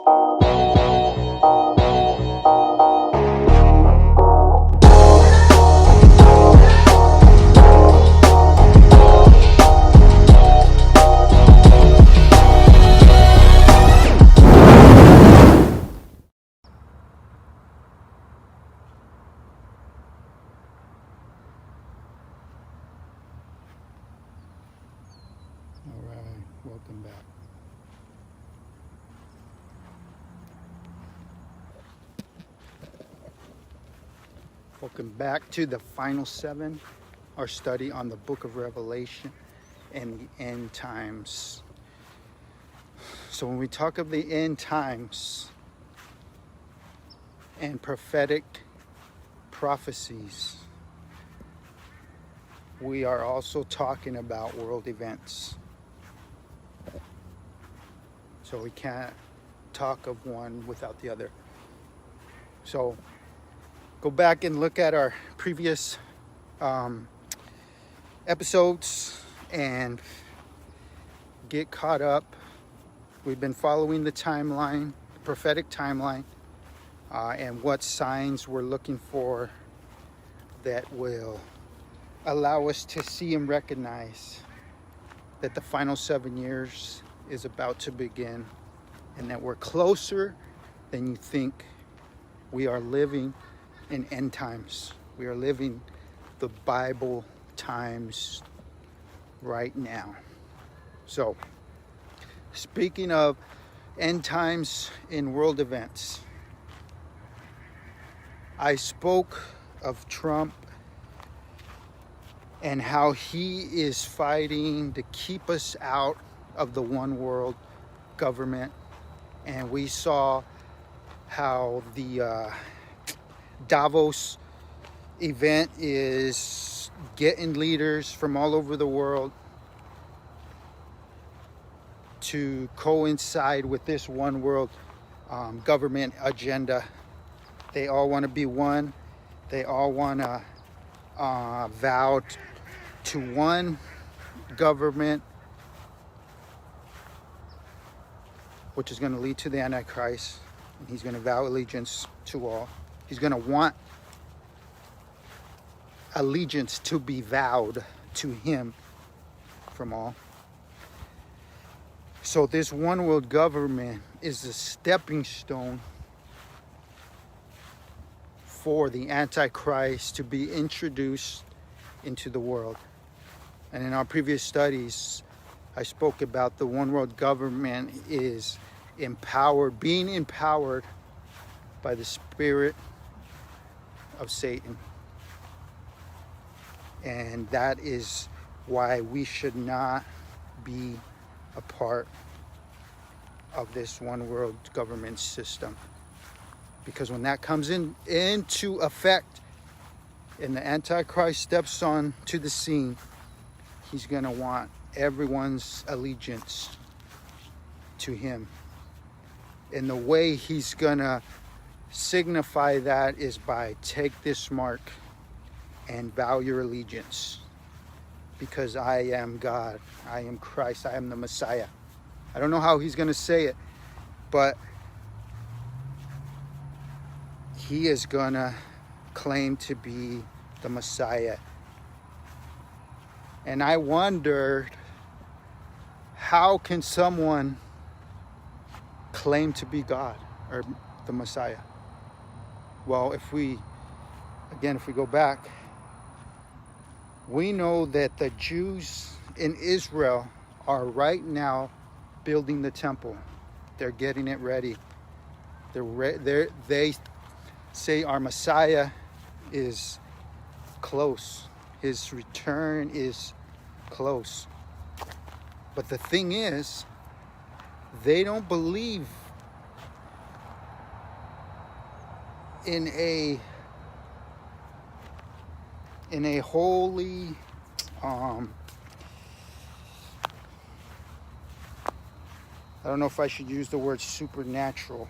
All right, welcome back. Welcome back to the final 7, our study on the book of Revelation and the end times. So when we talk of the end times and prophetic prophecies, we are also talking about world events. So we can't talk of one without the other. So go back and look at our previous episodes and get caught up. We've been following the timeline, the prophetic timeline, and what signs we're looking for that will allow us to see and recognize that the final 7 years is about to begin and that we're closer than you think. We are living in end times. We are living the Bible times right now. So, speaking of end times in world events, I spoke of Trump and how he is fighting to keep us out of the one world government. And we saw how the Davos event is getting leaders from all over the world to coincide with this one world government agenda. They all want to be one. They all want to vow to one government, which is going to lead to the Antichrist. And he's going to vow allegiance to all. He's going to want allegiance to be vowed to him from all. So this one world government is a stepping stone for the Antichrist to be introduced into the world. And in our previous studies, I spoke about the one world government is being empowered by the spirit of Satan. And that is why we should not be a part of this one world government system. Because when that comes into effect and the Antichrist steps on to the scene, he's going to want everyone's allegiance to him. And the way he's going to signify that is by take this mark and vow your allegiance. Because I am God, I am Christ, I am the Messiah. I don't know how he's going to say it, but he is going to claim to be the Messiah. And I wondered, how can someone claim to be God or the Messiah? Well, if we go back, we know that the Jews in Israel are right now building the temple. They're getting it ready. They say our Messiah is close. His return is close. But the thing is, they don't believe in a holy I don't know if I should use the word supernatural.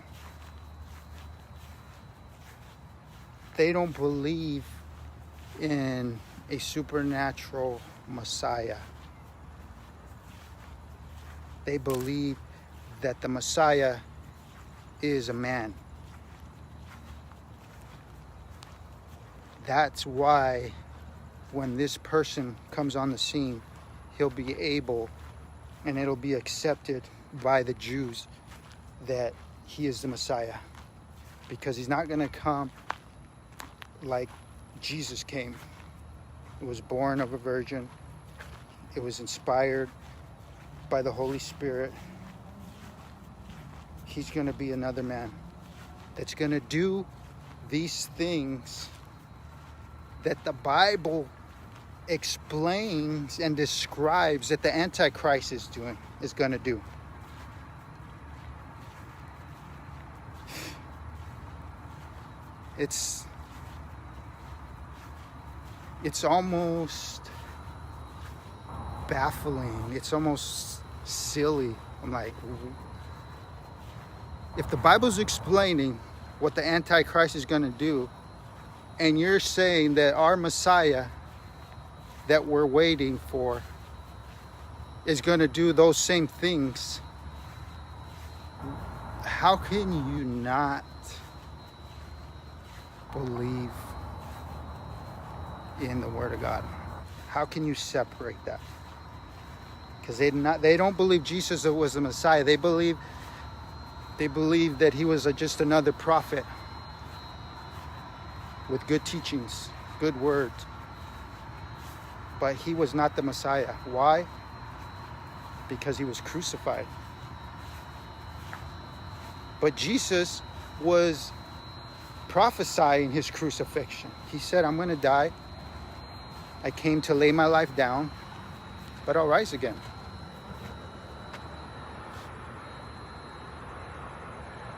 They don't believe in a supernatural Messiah. They believe that the Messiah is a man. That's why when this person comes on the scene, he'll be able, and it'll be accepted by the Jews that he is the Messiah. Because he's not going to come like Jesus came. It was born of a virgin. It was inspired by the Holy Spirit. He's going to be another man that's going to do these things that the Bible explains and describes that the Antichrist is going to do. It's almost baffling. It's almost silly. I'm like, if the Bible's explaining what the Antichrist is going to do, and you're saying that our Messiah that we're waiting for is going to do those same things, how can you not believe in the Word of God? How can you separate that? Because they don't believe Jesus was the Messiah. They believe that he was just another prophet with good teachings, good words. But he was not the Messiah. Why? Because he was crucified. But Jesus was prophesying his crucifixion. He said, I'm going to die. I came to lay my life down, but I'll rise again.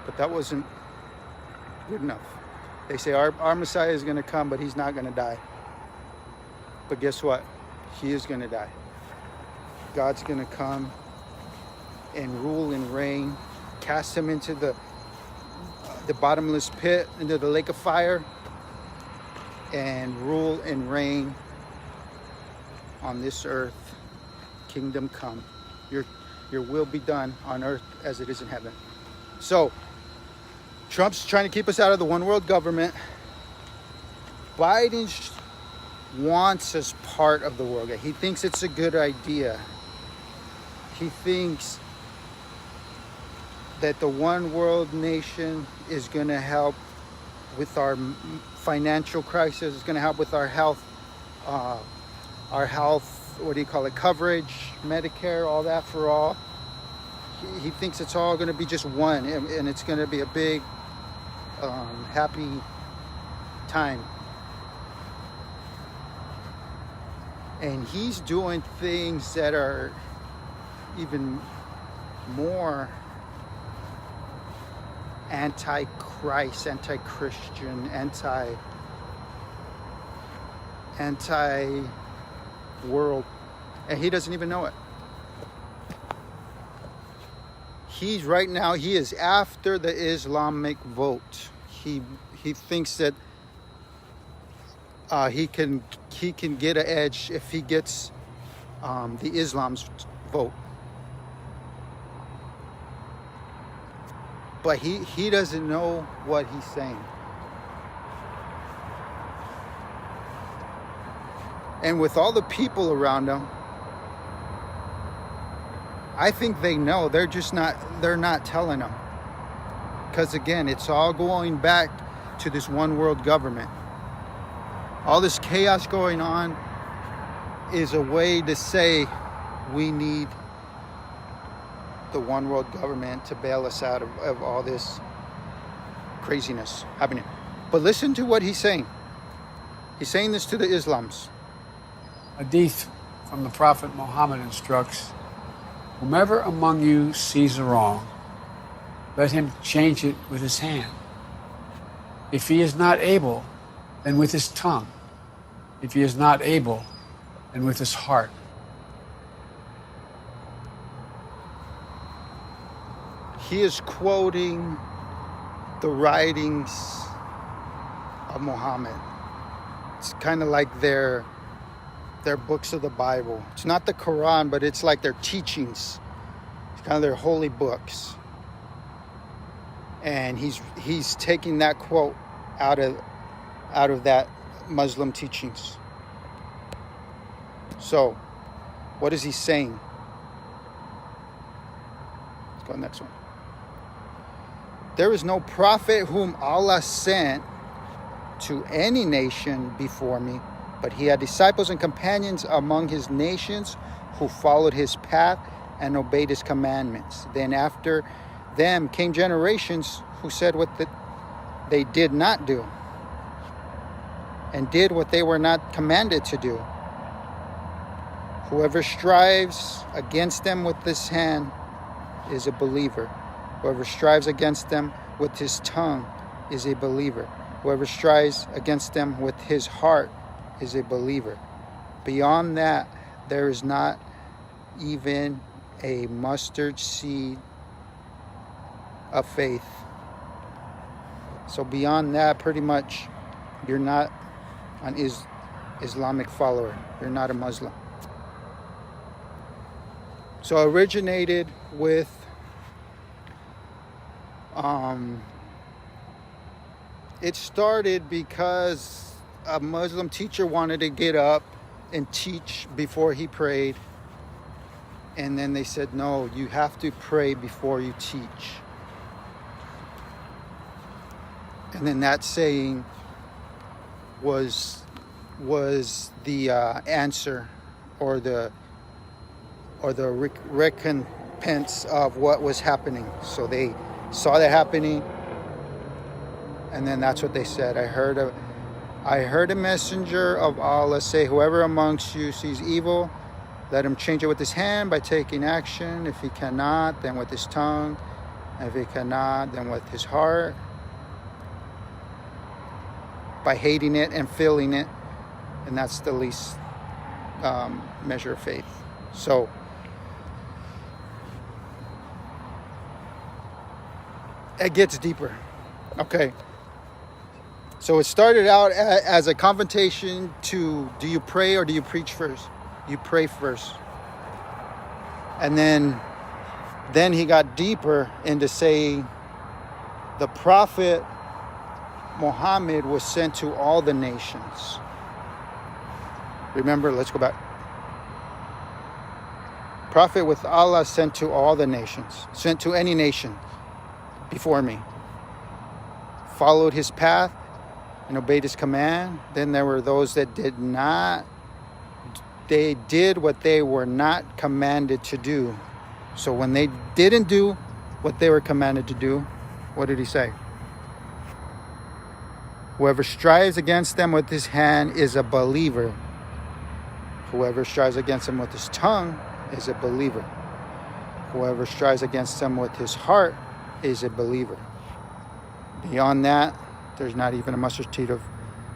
But that wasn't good enough. They say our Messiah is going to come, but he's not going to die. But guess what? He is going to die. God's going to come and rule and reign, cast him into the bottomless pit, into the lake of fire, and rule and reign on this earth. Kingdom come. Your will be done on earth as it is in heaven. So, Trump's trying to keep us out of the one world government. Biden wants us part of the world. He thinks it's a good idea. He thinks that the one world nation is going to help with our financial crisis. It's going to help with our health, coverage, Medicare, all that for all. He thinks it's all going to be just one, and it's going to be a big, happy time. And he's doing things that are even more anti-Christ, anti-Christian, anti-world. And he doesn't even know it. He is after the Islamic vote. He thinks that he can get an edge if he gets the Islam's vote. But he doesn't know what he's saying. And with all the people around him, I think they know. They're not telling them. Because again, it's all going back to this one world government. All this chaos going on is a way to say we need the one world government to bail us out of all this craziness happening. But listen to what he's saying. He's saying this to the Islams. Hadith from the Prophet Muhammad instructs, whomever among you sees a wrong, let him change it with his hand. If he is not able, then with his tongue. If he is not able, then with his heart. He is quoting the writings of Muhammad. It's kind of like their books of the Bible. It's not the Quran, but it's like their teachings. It's kind of their holy books. And he's taking that quote out of that Muslim teachings. So, what is he saying? Let's go to the next one. There is no prophet whom Allah sent to any nation before me, but he had disciples and companions among his nations who followed his path and obeyed his commandments. Then after them came generations who said what they did not do and did what they were not commanded to do. Whoever strives against them with his hand is a believer. Whoever strives against them with his tongue is a believer. Whoever strives against them with his heart is a believer. Beyond that, there is not even a mustard seed of faith. So beyond that, pretty much, you're not an Islamic follower. You're not a Muslim. So originated with it started because a Muslim teacher wanted to get up and teach before he prayed. And then they said, no, you have to pray before you teach. And then that saying was the answer or the recompense of what was happening. So they saw that happening, and then that's what they said. I heard a messenger of Allah say, whoever amongst you sees evil, let him change it with his hand by taking action. If he cannot, then with his tongue. If he cannot, then with his heart, by hating it and feeling it. And that's the least measure of faith. So it gets deeper. Okay. So it started out as a confrontation to, do you pray or do you preach first? You pray first. And then he got deeper into saying the Prophet Muhammad was sent to all the nations. Remember, let's go back. Prophet with Allah sent to all the nations, sent to any nation before me. Followed his path and obeyed his command. Then there were those that did not. They did what they were not commanded to do. So when they didn't do what they were commanded to do, what did he say? Whoever strives against them with his hand is a believer. Whoever strives against them with his tongue is a believer. Whoever strives against them with his heart is a believer. Beyond that, there's not even a mustard seed of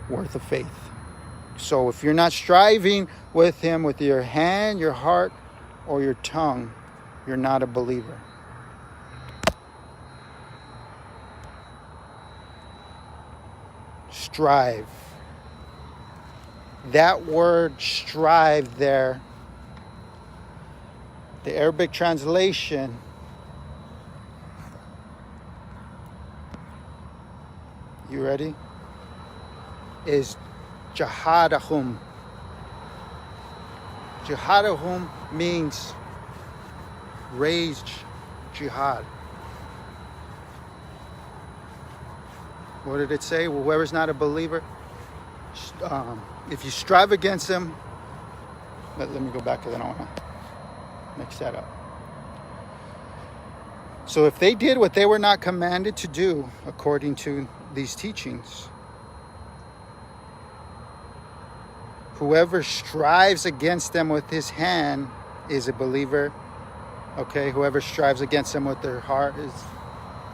worth of faith. So if you're not striving with him with your hand, your heart, or your tongue, you're not a believer. Strive. That word strive there, the Arabic translation, you ready? Is jihadahum. Jihadahum means raised jihad. What did it say? Well, whoever's not a believer, if you strive against them, let me go back because I don't want to mix that up. So if they did what they were not commanded to do, according to these teachings, whoever strives against them with his hand is a believer. Okay, whoever strives against them with their heart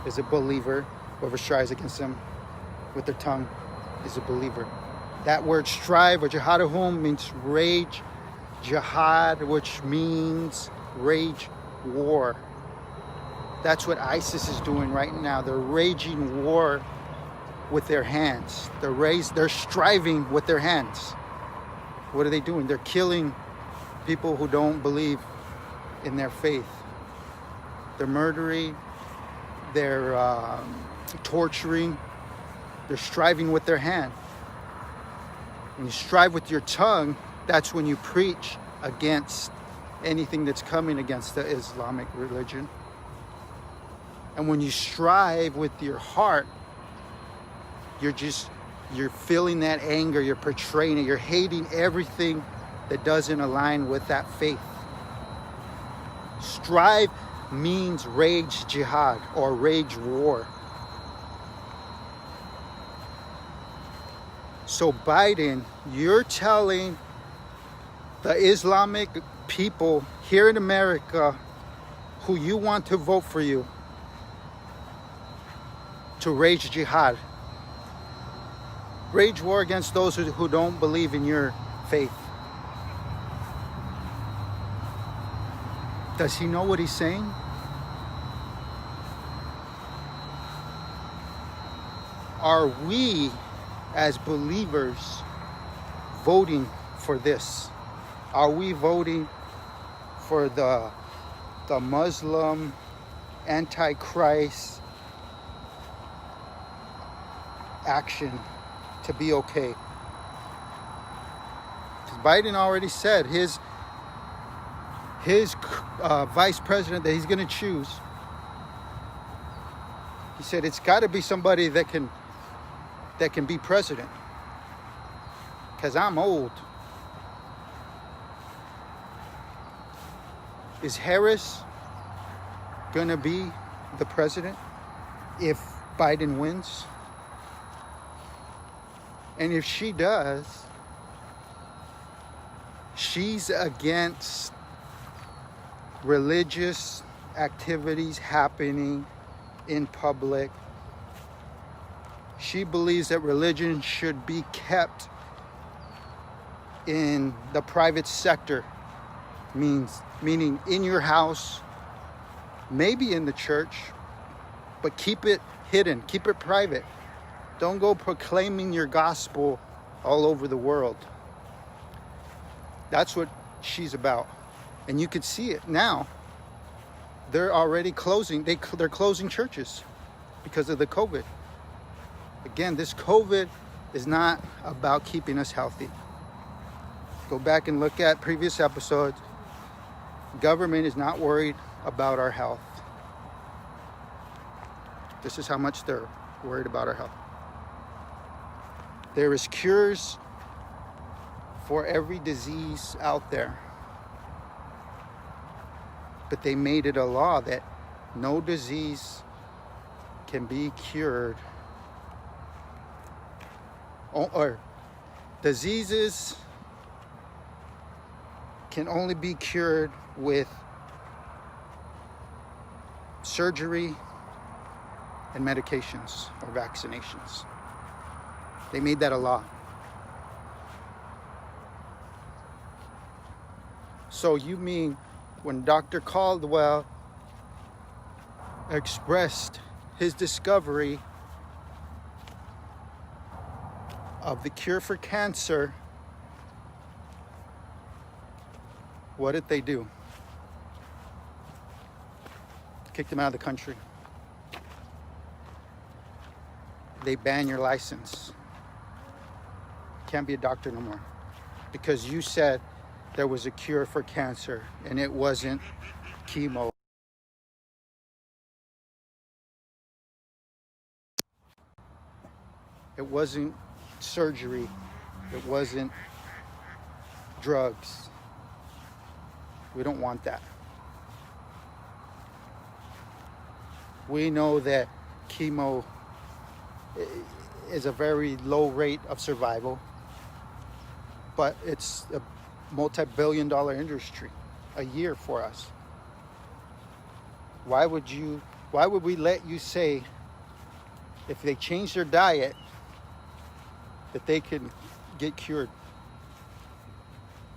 is a believer. Whoever strives against them with their tongue is a believer. That word strive or jihadahum means rage jihad, which means rage war. That's what ISIS is doing right now. They're raging war with their hands. They're striving with their hands. What are they doing? They're killing people who don't believe in their faith. They're murdering they're torturing, they're striving with their hand. When you strive with your tongue, that's when you preach against anything that's coming against the Islamic religion. And when you strive with your heart, you're feeling that anger, you're portraying it, you're hating everything that doesn't align with that faith. Strive means rage jihad or rage war. So Biden, you're telling the Islamic people here in America who you want to vote for you to rage jihad. Rage war against those who don't believe in your faith. Does he know what he's saying? Are we as believers voting for this? Are we voting for the Muslim antichrist action to be okay? Because Biden already said his vice president that he's going to choose, he said it's got to be somebody that can be president, because I'm old. Is Harris going to be the president if Biden wins? And if she does, she's against religious activities happening in public. She believes that religion should be kept in the private sector, meaning in your house, maybe in the church, but keep it hidden, keep it private. Don't go proclaiming your gospel all over the world. That's what she's about. And you can see it now. They're already closing. They're closing churches because of the COVID. Again, this COVID is not about keeping us healthy. Go back and look at previous episodes. Government is not worried about our health. This is how much they're worried about our health. There is cures for every disease out there. But they made it a law that no disease can be cured, or diseases can only be cured with surgery and medications or vaccinations. They made that a law. So you mean when Dr. Caldwell expressed his discovery of the cure for cancer, what did they do? Kicked him out of the country. They ban your license. Can't be a doctor no more because you said there was a cure for cancer and it wasn't chemo. It wasn't surgery. It wasn't drugs. We don't want that. We know that chemo is a very low rate of survival, but it's a multi-billion-dollar industry a year for us. Why would we let you say if they change their diet that they can get cured?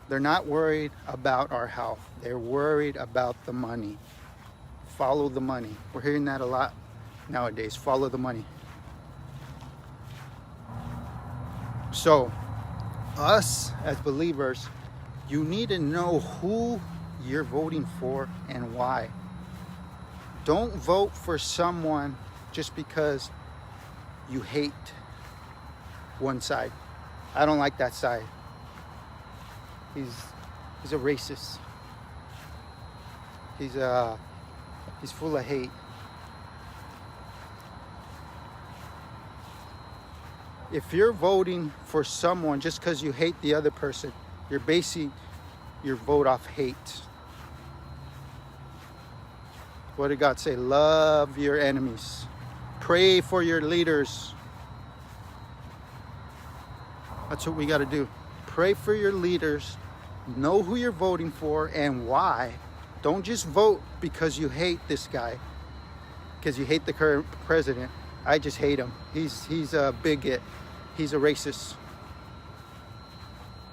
They're not worried about our health. They're worried about the money. Follow the money. We're hearing that a lot nowadays. Follow the money. So, us as believers, you need to know who you're voting for and why. Don't vote for someone just because you hate one side. I don't like that side. He's a racist. He's full of hate. If you're voting for someone just because you hate the other person, you're basing your vote off hate. What did God say? Love your enemies. Pray for your leaders. That's what we got to do. Pray for your leaders. Know who you're voting for and why. Don't just vote because you hate this guy, because you hate the current president. I just hate him. He's a bigot. He's a racist.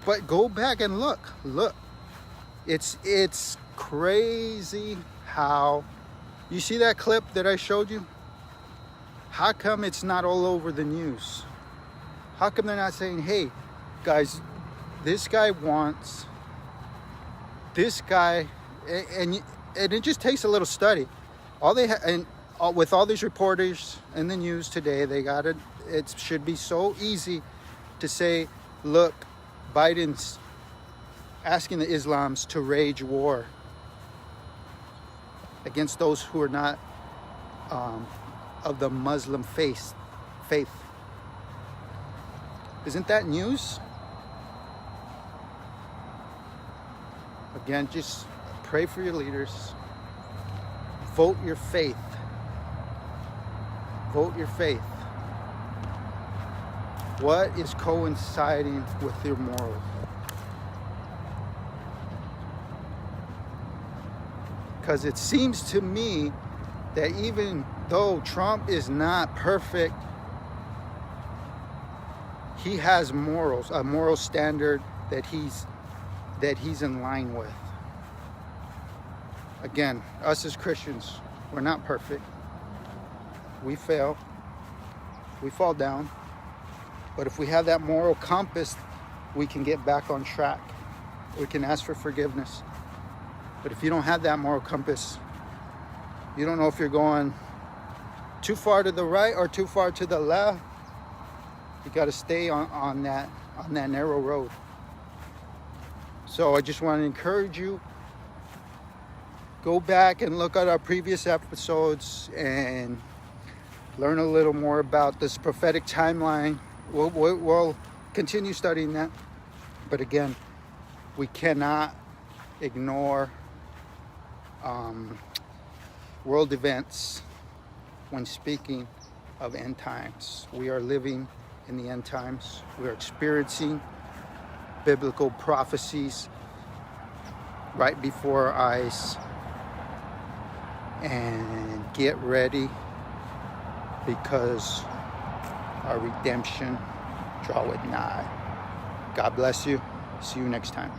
But go back and look. Look. It's crazy how you see that clip that I showed you? How come it's not all over the news? How come they're not saying, hey, guys, this guy wants this guy, and it just takes a little study. All they with all these reporters in the news today, they got it. It should be so easy to say, look, Biden's asking the Islams to wage war against those who are not of the Muslim faith. Isn't that news? Again, just pray for your leaders. Vote your faith. Vote your faith. What is coinciding with your morals? Because it seems to me that even though Trump is not perfect, he has morals, a moral standard that he's in line with. Again, us as Christians, we're not perfect. We fail. We fall down. But if we have that moral compass, we can get back on track. We can ask for forgiveness. But if you don't have that moral compass, you don't know if you're going too far to the right or too far to the left. You got to stay on that narrow road. So I just want to encourage you, go back and look at our previous episodes and learn a little more about this prophetic timeline. We'll continue studying that. But again, we cannot ignore world events when speaking of end times. We are living in the end times. We are experiencing biblical prophecies right before our eyes. And get ready, because our redemption draweth nigh. God bless you. See you next time.